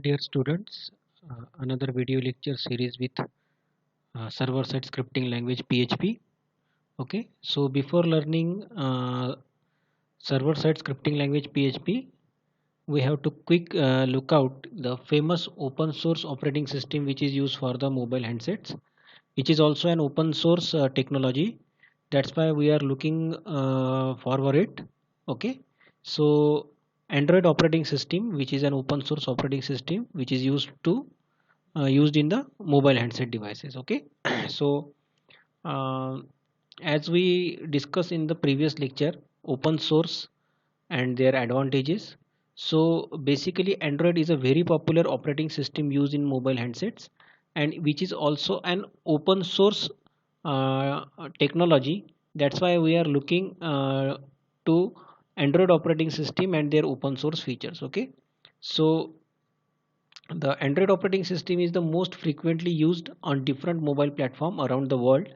Dear students, another video lecture series with server-side scripting language PHP. Okay, so before learning server-side scripting language PHP, we have to quick look out the famous open source operating system which is used for the mobile handsets, which is also an open source technology. That's why we are looking forward it. Okay, so Android operating system, which is an open source operating system which is used in the mobile handset devices. Okay, so uh, as we discussed in the previous lecture, open source and their advantages. So basically Android is a very popular operating system used in mobile handsets, and which is also an open source technology. That's why we are looking to Android operating system and their open source features. Okay, so the Android operating system is the most frequently used on different mobile platform around the world.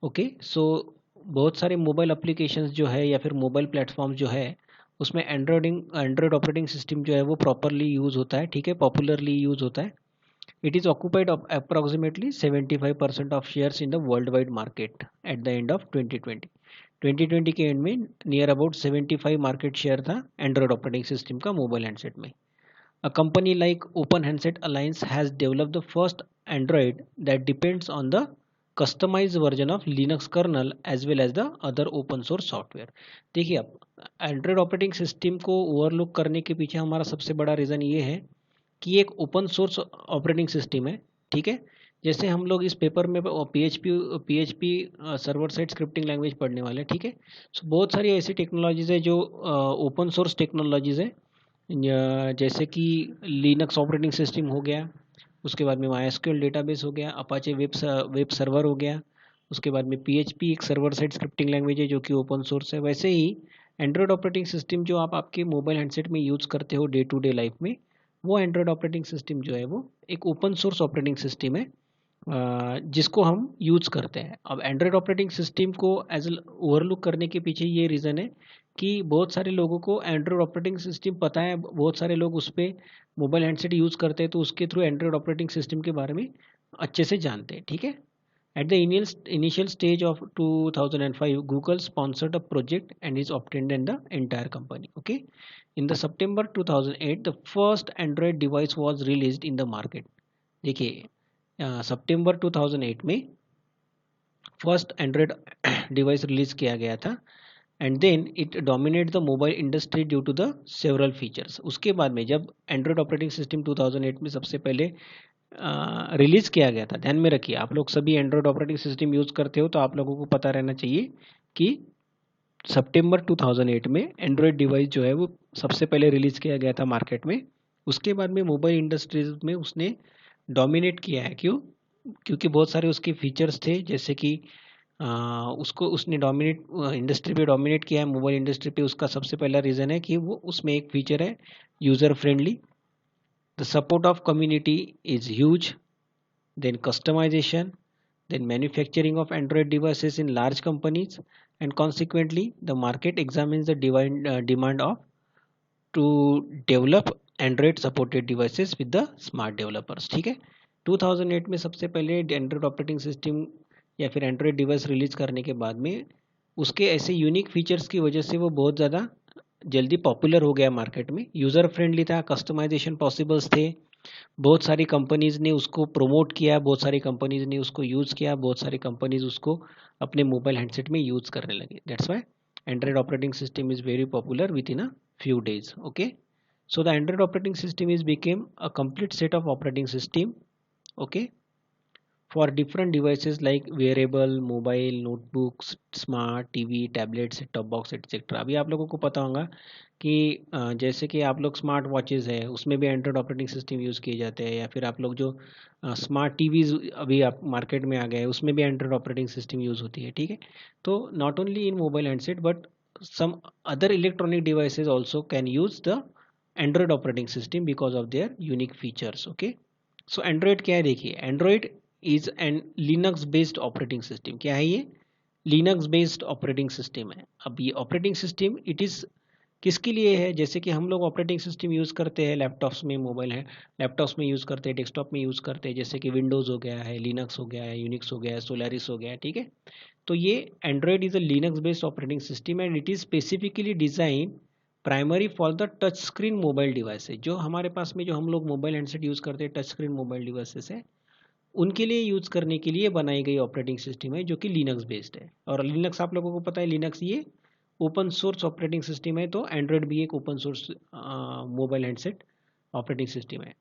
Okay, so बहुत सारे mobile applications जो है या फिर mobile platform जो है उसमें Android operating system जो है वो प्रॉपरली यूज़ होता है. ठीक है, पॉपुलरली यूज़ होता है. It is occupied approximately 75% of shares in the world wide market at the end of 2020 के एंड में नियर अबाउट 75 मार्केट शेयर था एंड्रॉयड ऑपरेटिंग सिस्टम का मोबाइल हैंडसेट में. A company like Open Handset Alliance has developed the first Android that depends on the customized version of Linux kernel as well as the other open source software. देखिए, अब Android operating system को overlook करने के पीछे हमारा सबसे बड़ा reason ये है कि एक ओपन सोर्स ऑपरेटिंग सिस्टम है. ठीक है, जैसे हम लोग इस पेपर में P H P server side scripting language पढ़ने वाले हैं. ठीक है, सो बहुत सारी ऐसी टेक्नोलॉजीज़ है जो ओपन सोर्स टेक्नोलॉजीज़ है, जैसे कि लिनक्स ऑपरेटिंग सिस्टम हो गया, उसके बाद में माइस्क्यूएल डेटाबेस हो गया, अपाचे वेब सर्वर हो गया, उसके बाद में पीएचपी एक सर्वर साइड स्क्रिप्टिंग लैंग्वेज है जो कि ओपन सोर्स है. वैसे ही एंड्रॉयड ऑपरेटिंग सिस्टम जो आप आपके मोबाइल हैंडसेट में यूज़ करते हो डे टू डे लाइफ में, वो एंड्रॉयड ऑपरेटिंग सिस्टम जो है वो एक ओपन सोर्स ऑपरेटिंग सिस्टम है जिसको हम यूज़ करते हैं. अब एंड्रॉयड ऑपरेटिंग सिस्टम को एज ओवरलुक करने के पीछे ये रीज़न है कि बहुत सारे लोगों को एंड्रॉयड ऑपरेटिंग सिस्टम पता है, बहुत सारे लोग उस पर मोबाइल हैंडसेट यूज़ करते हैं तो उसके थ्रू एंड्रॉयड ऑपरेटिंग सिस्टम के बारे में अच्छे से जानते हैं. ठीक है, at the initial stage of 2005, Google sponsored a project and is obtained in the entire company. Okay, in the September 2008, the first Android device was released in the market. देखिए, सितंबर 2008 में फर्स्ट एंड्रॉयड डिवाइस रिलीज किया गया था, and then it dominate the mobile industry due to the several features. उसके बाद में जब Android operating system 2008 में सबसे पहले रिलीज किया गया था, ध्यान में रखिए आप लोग सभी एंड्रॉयड ऑपरेटिंग सिस्टम यूज करते हो तो आप लोगों को पता रहना चाहिए कि सितंबर 2008 में एंड्रॉयड डिवाइस जो है वो सबसे पहले रिलीज किया गया था मार्केट में. उसके बाद में मोबाइल इंडस्ट्रीज में उसने डोमिनेट किया है. क्यों? क्योंकि बहुत सारे उसके फीचर्स थे, जैसे कि उसको उसने डोमिनेट इंडस्ट्री पे डोमिनेट किया है मोबाइल इंडस्ट्री पे. उसका सबसे पहला रीज़न है कि वो उसमें एक फीचर है user friendly, the support of community is huge, then customization, then manufacturing of Android devices in large companies, and consequently the market examines the demand of to develop Android supported devices with the smart developers. ठीक है, 2008 में सबसे पहले Android operating system या फिर Android device release करने के बाद में उसके ऐसे यूनिक फीचर्स की वजह से वो बहुत ज़्यादा जल्दी पॉपुलर हो गया मार्केट में. यूज़र फ्रेंडली था, कस्टमाइजेशन पॉसिबल्स थे, बहुत सारी कंपनीज ने उसको प्रमोट किया, बहुत सारी कंपनीज ने उसको यूज़ किया, बहुत सारी कंपनीज उसको अपने मोबाइल हैंडसेट में यूज़ करने लगे. That's why Android operating system is very popular with in a few days. Okay, so the Android operating system is became a complete set of operating system. Okay, for different devices like wearable, mobile, notebooks, smart TV, tablets, set top box etc. अभी आप लोगों को पता होगा कि जैसे कि आप लोग स्मार्ट वॉचेज़ है उसमें भी एंड्रॉयड ऑपरेटिंग सिस्टम यूज़ किए जाते हैं, या फिर आप लोग जो स्मार्ट टीवीज़ अभी आप मार्केट में आ गए उसमें भी एंड्रॉयड ऑपरेटिंग सिस्टम यूज़ होती है. ठीक है, तो not only in mobile handset but some other electronic devices also can use the Android operating system because of their unique features. Okay, so Android क्या है, देखिए Android is an Linux based operating system. क्या है ये? Linux based operating system है. अब ये operating system it is किसके लिए है, जैसे कि हम लोग ऑपरेटिंग सिस्टम यूज़ करते हैं लैपटॉप्स में, मोबाइल है लैपटॉप्स में यूज़ करते हैं, डेस्कटॉप में यूज़ करते हैं, जैसे कि विंडोज़ हो गया है, लिनक्स हो गया है, यूनिक्स हो गया है, सोलारिस हो गया है, ठीक है। तो ये Android is a Linux based operating system and it is specifically design primary for the touch screen mobile devices. जो हमारे पास में जो हम लोग मोबाइल हैंडसेट यूज़ करते हैं, टच स्क्रीन मोबाइल डिवाइसेस है, उनके लिए यूज़ करने के लिए बनाई गई ऑपरेटिंग सिस्टम है जो कि लिनक्स बेस्ड है। और लिनक्स आप लोगों को पता है, लिनक्स ये ओपन सोर्स ऑपरेटिंग सिस्टम है, तो एंड्रॉयड भी एक open source mobile handset operating system है,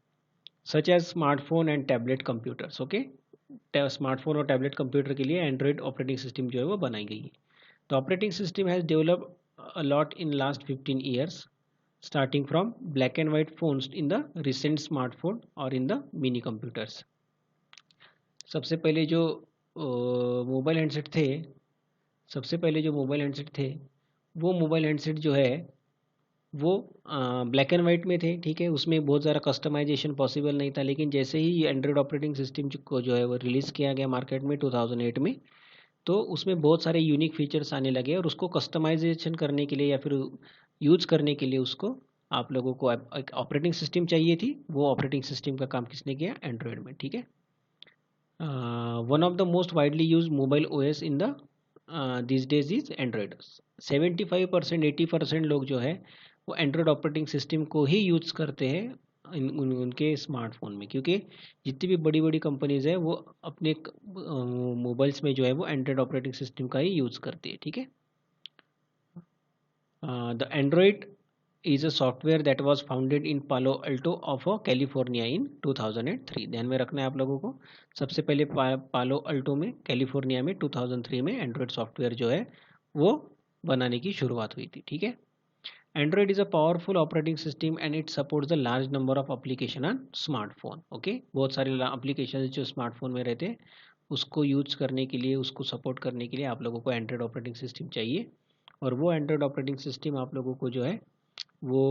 such as smartphone and tablet computers. Okay, smartphone और टैबलेट कंप्यूटर के लिए एंड्रॉयड ऑपरेटिंग सिस्टम जो है वो बनाई गई है। The operating system has developed a lot in last 15 years, starting from black and white phones in the recent smartphone or in the mini computers। सबसे पहले जो मोबाइल हैंडसेट थे, सबसे पहले जो मोबाइल हैंडसेट थे, वो मोबाइल हैंडसेट जो है वो ब्लैक एंड वाइट में थे, ठीक है। उसमें बहुत ज़्यादा कस्टमाइजेशन पॉसिबल नहीं था, लेकिन जैसे ही एंड्रॉयड ऑपरेटिंग सिस्टम को जो है वो रिलीज़ किया गया मार्केट में 2008 में, तो उसमें बहुत सारे यूनिक फीचर्स आने लगे और उसको कस्टमाइजेशन करने के लिए या फिर यूज़ करने के लिए उसको आप लोगों को एक ऑपरेटिंग सिस्टम चाहिए थी। वो ऑपरेटिंग सिस्टम का काम किसने किया, एंड्रॉयड में, ठीक है। One of the most widely use mobile OS in the this days is Android. 75% 80% लोग जो है वो एंड्रॉयड ऑपरेटिंग सिस्टम को ही यूज करते हैं उनके स्मार्टफोन में, क्योंकि जितनी भी बड़ी बड़ी कंपनीज है वो अपने मोबाइल्स में जो है वो एंड्रॉयड ऑपरेटिंग सिस्टम का ही यूज करती है, ठीक है। The Android is a software that was founded in Palo Alto of California in 2003। ध्यान में रखना है आप लोगों को, सबसे पहले पालो अल्टो में कैलिफोर्निया में 2003 में एंड्रॉयड सॉफ्टवेयर जो है वो बनाने की शुरुआत हुई थी, ठीक है। Android is a powerful operating system and it supports the large number of application on smartphone. Okay, बहुत सारे एप्लीकेशन जो स्मार्टफोन में रहते हैं उसको यूज करने के लिए, उसको सपोर्ट करने के लिए आप लोगों को एंड्रॉयड ऑपरेटिंग सिस्टम चाहिए। और वो एंड्रॉयड ऑपरेटिंग सिस्टम आप लोगों को जो है वो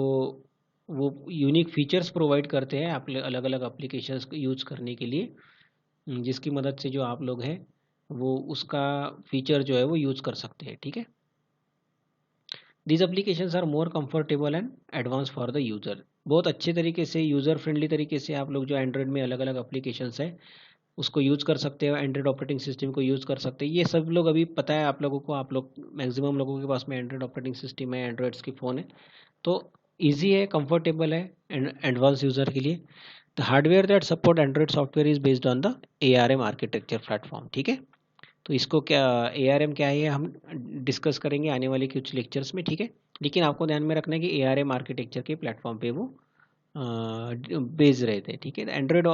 वो यूनिक फीचर्स प्रोवाइड करते हैं आप अलग अलग एप्लीकेशंस को यूज़ करने के लिए, जिसकी मदद से जो आप लोग हैं वो उसका फीचर जो है वो यूज़ कर सकते हैं, ठीक है। These applications are more comfortable and advance for the user. बहुत अच्छे तरीके से, यूज़र फ्रेंडली तरीके से आप लोग जो एंड्रॉयड में अलग अलग एप्लीकेशंस है उसको यूज़ कर सकते हो, एंड्रॉयड ऑपरेटिंग सिस्टम को यूज़ कर सकते हैं। ये सब लोग अभी पता है आप लोगों को, आप लोग मैक्सिमम लोगों के पास में एंड्रॉयड ऑपरेटिंग सिस्टम है, एंड्रॉयड्स की फ़ोन है, तो ईजी है, कंफर्टेबल है एंड एडवांस यूज़र के लिए। The hardware that support Android software is based on the ARM architecture platform, ठीक है। तो इसको क्या, ARM क्या है, हम डिस्कस करेंगे आने वाले कुछ लेक्चर्स में, ठीक है। लेकिन आपको ध्यान में रखना है कि ARM आर्किटेक्चर के प्लेटफॉर्म पे वो बेस रहे थे, ठीक है। Android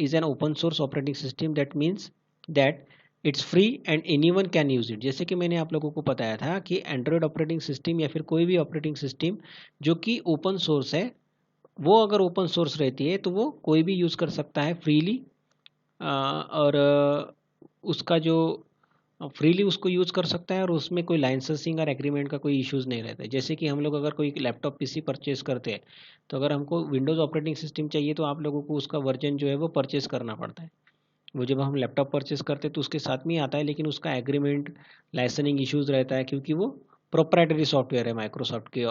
is an open source operating system that means that it's free and anyone can use it. जैसे कि मैंने आप लोगों को बताया था कि एंड्रॉयड ऑपरेटिंग सिस्टम या फिर कोई भी ऑपरेटिंग सिस्टम जो कि ओपन सोर्स है, वो अगर ओपन सोर्स रहती है तो वो कोई भी यूज़ कर सकता है फ्रीली, और उसका जो फ्रीली उसको यूज़ कर सकता है और उसमें कोई लाइसेंसिंग और एग्रीमेंट का कोई इश्यूज़ नहीं रहता है। जैसे कि हम लोग अगर कोई लैपटॉप PC परचेस करते हैं, तो अगर हमको विंडोज़ ऑपरेटिंग सिस्टम चाहिए तो आप लोगों को उसका वर्जन जो है वो परचेस करना पड़ता है। वो जब हम लैपटॉप परचेस करते हैं तो उसके साथ में ही आता है, लेकिन उसका एग्रीमेंट, लाइसेंसिंग इश्यूज़ रहता है, क्योंकि वो प्रोप्राइटरी सॉफ्टवेयर है माइक्रोसॉफ्ट के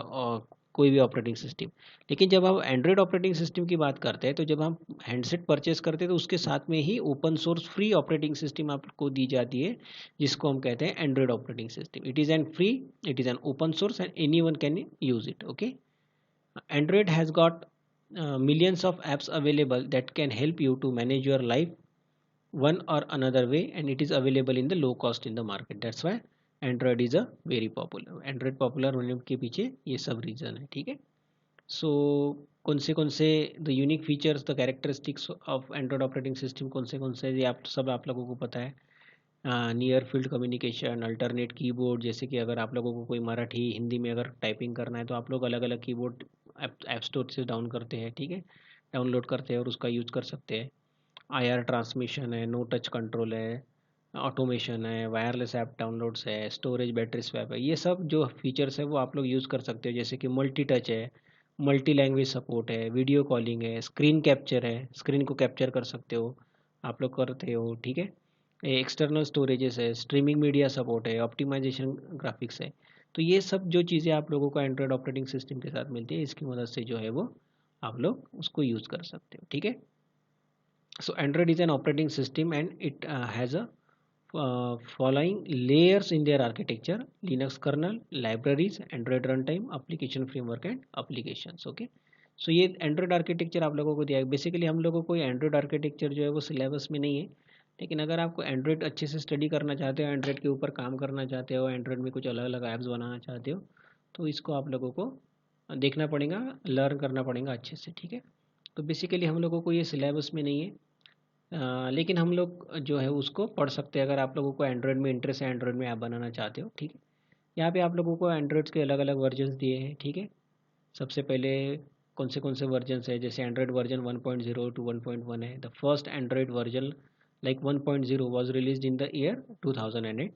कोई भी ऑपरेटिंग सिस्टम। लेकिन जब हम एंड्रॉयड ऑपरेटिंग सिस्टम की बात करते हैं, तो जब हम हैंडसेट परचेस करते हैं तो उसके साथ में ही open source free operating system आपको दी जाती है, जिसको हम कहते हैं Android operating system. It is an free, it is an open source and anyone can use it. Okay, Android has got millions of apps available that can help you to manage your life one or another way, and it is available in the low cost in the market। that's why Android is a very popular। Android popular होने के पीछे ये सब reason है, ठीक है। सो कौन से the unique features, the characteristics of Android operating system कौन से ये आप सब आप लोगों को पता है। Near field communication, alternate keyboard, जैसे कि अगर आप लोगों को कोई मराठी हिंदी में अगर टाइपिंग करना है तो आप लोग अलग अलग कीबोर्ड ऐप स्टोर से डाउन करते हैं, ठीक है, डाउनलोड करते हैं और उसका यूज़ कर सकते हैं। IR ट्रांसमिशन है, नो टच कंट्रोल है, ऑटोमेशन है, वायरलेस ऐप डाउनलोड्स है, स्टोरेज, बैटरी स्वैप है, ये सब जो फीचर्स है वो आप लोग यूज़ कर सकते हो। जैसे कि मल्टी टच है, मल्टी लैंग्वेज सपोर्ट है, वीडियो कॉलिंग है, स्क्रीन कैप्चर है, स्क्रीन को कैप्चर कर सकते हो, आप लोग करते हो, ठीक है। एक्सटर्नल स्टोरेजेस है, स्ट्रीमिंग मीडिया सपोर्ट है, ऑप्टिमाइजेशन ग्राफिक्स है। तो ये सब जो चीज़ें आप लोगों को एंड्रॉयड ऑपरेटिंग सिस्टम के साथ मिलती है, इसकी मदद से जो है वो आप लोग उसको यूज़ कर सकते हो, ठीक है। So Android is an operating system and it has a following layers in their architecture: Linux kernel, libraries, Android runtime, application framework and applications. Okay, so ये एंड्रॉयड आर्किटेक्चर आप लोगों को दिया है। बेसिकली हम लोगों को एंड्रॉयड आर्किटेक्चर जो है वो सिलेबस में नहीं है, लेकिन अगर आपको एंड्रॉयड अच्छे से स्टडी करना चाहते हो, एंड्रॉयड के ऊपर काम करना चाहते हो, एंड्रॉयड में कुछ अलग अलग ऐप्स बनाना चाहते हो, तो इसको आप लोगों को देखना पड़ेगा, लर्न करना पड़ेगा अच्छे से, ठीक है। तो बेसिकली हम लोगों को ये सिलेबस में नहीं है, लेकिन हम लोग जो है उसको पढ़ सकते हैं अगर आप लोगों को एंड्रॉयड में इंटरेस्ट है, एंड्रॉयड में ऐप बनाना चाहते हो, ठीक है। यहाँ पे आप लोगों को एंड्रॉयड्स के अलग अलग वर्जन्स दिए हैं, ठीक है। सबसे पहले कौन से वर्जन्स है, जैसे एंड्रॉयड वर्जन 1.0 टू 1.1 है। The first Android version like 1.0 was released in the year 2008,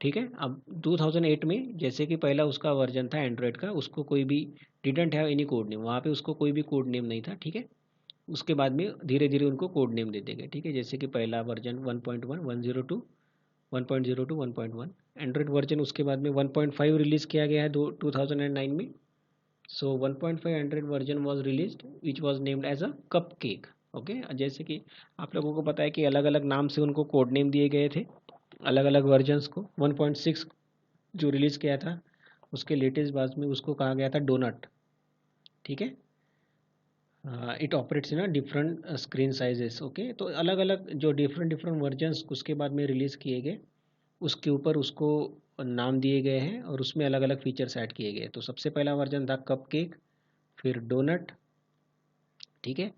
ठीक है। अब 2008 में जैसे कि पहला उसका वर्जन था एंड्रॉयड का, उसको कोई भी didn't have any code name, वहाँ पे उसको कोई भी कोड नेम नहीं था, ठीक है। उसके बाद में धीरे धीरे उनको कोड नेम दे देंगे, ठीक है। जैसे कि पहला वर्जन 1.1, 102, 1.0 टू 1.1 एंड्रॉयड वर्जन। उसके बाद में 1.5 रिलीज़ किया गया है 2009 में। So 1.5 Android version was released which was named as a cupcake, okay. जैसे कि आप लोगों को पता है कि अलग अलग नाम से उनको कोड नेम दिए गए थे अलग अलग वर्जन्स को। 1.6 जो रिलीज़ किया था उसके लेटेस्ट बाद में उसको कहा गया था डोनट, ठीक है। It operates in different screen sizes, okay. तो अलग अलग जो डिफरेंट वर्जन्स उसके बाद में रिलीज़ किए गए, उसके ऊपर उसको नाम दिए गए हैं और उसमें अलग अलग फीचर्स ऐड किए गए। तो सबसे पहला वर्जन था कप केक, फिर डोनट, ठीक है।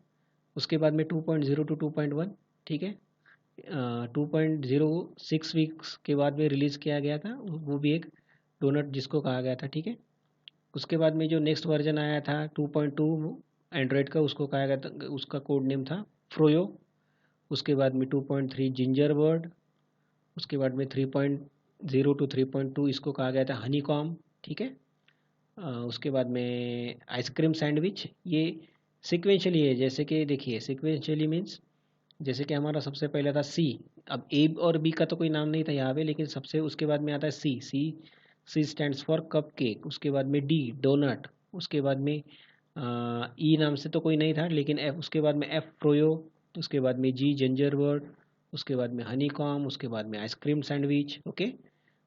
उसके बाद में 2.0 टू 2.1, ठीक है। 2.06 वीक्स के बाद में रिलीज़ किया गया था, वो भी एक डोनट जिसको कहा गया था, ठीक है। उसके बाद में जो नेक्स्ट वर्जन आया था 2.2 एंड्रॉयड का, उसको कहा गया था, उसका कोड नेम था फ्रोयो। उसके बाद में 2.3 जिंजर बर्ड। उसके बाद में 3.0 टू 3.2 इसको कहा गया था हनी कॉम, ठीक है। उसके बाद में आइसक्रीम सैंडविच। ये सिक्वेंशली है, जैसे कि देखिए सिक्वेंशली मीन्स जैसे कि हमारा सबसे पहले था सी। अब ए और बी का तो कोई नाम नहीं था यहाँ पे, लेकिन सबसे उसके बाद में आता है C. C stands for cupcake. उसके बाद में डी डोनट। उसके बाद में ई नाम से तो कोई नहीं था, लेकिन एफ, उसके बाद में एफ फ्रोयो। उसके बाद में जी जिंजर बर्ड। उसके बाद में हनी कॉम। उसके बाद में आइसक्रीम सैंडविच, ओके।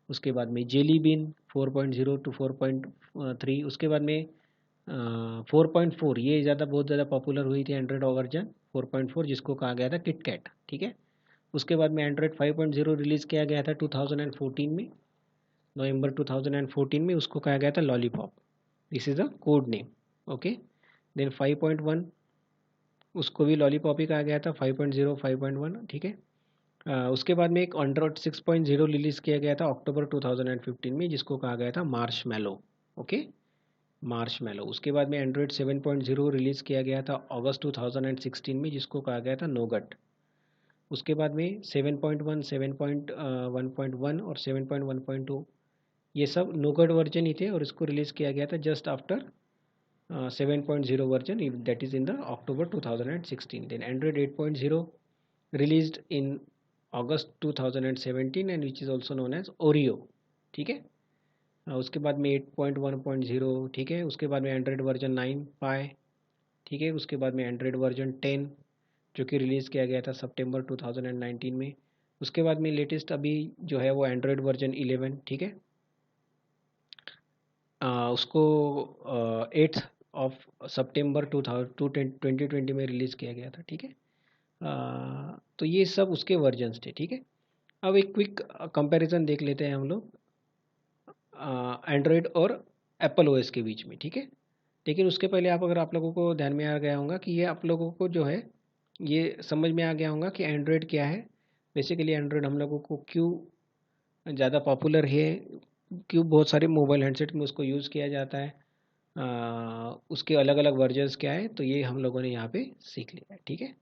उसके बाद में जेली बिन 4.0 टू 4.3। उसके बाद में 4.4, ये ज़्यादा बहुत ज़्यादा पॉपुलर हुई थी एंड्रॉयड वर्जन 4.4, जिसको कहा गया था किटकैट, ठीक है। उसके बाद में एंड्रॉयड 5.0 रिलीज़ किया गया था 2014 में, नवंबर 2014 में। उसको कहा गया था lollipop, this is the code name, okay. Then 5.1 उसको भी लॉलीपॉप ही कहा गया था, 5.0 5.1, ठीक है। उसके बाद में एक एंड्रॉयड 6.0 रिलीज़ किया गया था अक्टूबर 2015 में, जिसको कहा गया था मार्शमैलो, ओके, मार्शमैलो। उसके बाद में एंड्रॉयड 7.0 रिलीज़ किया गया था अगस्त 2016 में, जिसको कहा गया था नोगट। उसके बाद में 7.1, 7.1.1 और 7.1.2 ये सब नोगट वर्जन ही थे, और इसको रिलीज़ किया गया था just after 7.0 version, that is in the October 2016। Then Android 8.0 released in August 2017 and which is also known as Oreo, ठीक है। उसके बाद में 8.1.0, ठीक है। उसके बाद में एंड्रॉयड वर्जन 9 पाए, ठीक है। उसके बाद में एंड्रॉयड वर्जन 10 जो कि रिलीज़ किया गया था सितंबर 2019 में। उसके बाद में लेटेस्ट अभी जो है वो एंड्रॉयड वर्जन 11, ठीक है। उसको 8 ऑफ सितंबर 2020 में रिलीज़ किया गया था, ठीक है। तो ये सब उसके वर्जन्स थे, ठीक है। अब एक क्विक कंपैरिजन देख लेते हैं हम लोग एंड्रॉयड और एप्पल ओएस के बीच में, ठीक है। लेकिन उसके पहले अगर आप लोगों को ध्यान में आ गया होगा कि ये आप लोगों को जो है ये समझ में आ गया होगा कि एंड्रॉयड क्या है। बेसिकली एंड्रॉयड हम लोगों को क्यों ज़्यादा पॉपुलर है, क्यों बहुत सारे मोबाइल हैंडसेट में उसको यूज़ किया जाता है, उसके अलग अलग वर्जन्स क्या है, तो ये हम लोगों ने यहाँ पे सीख लिया है, ठीक है।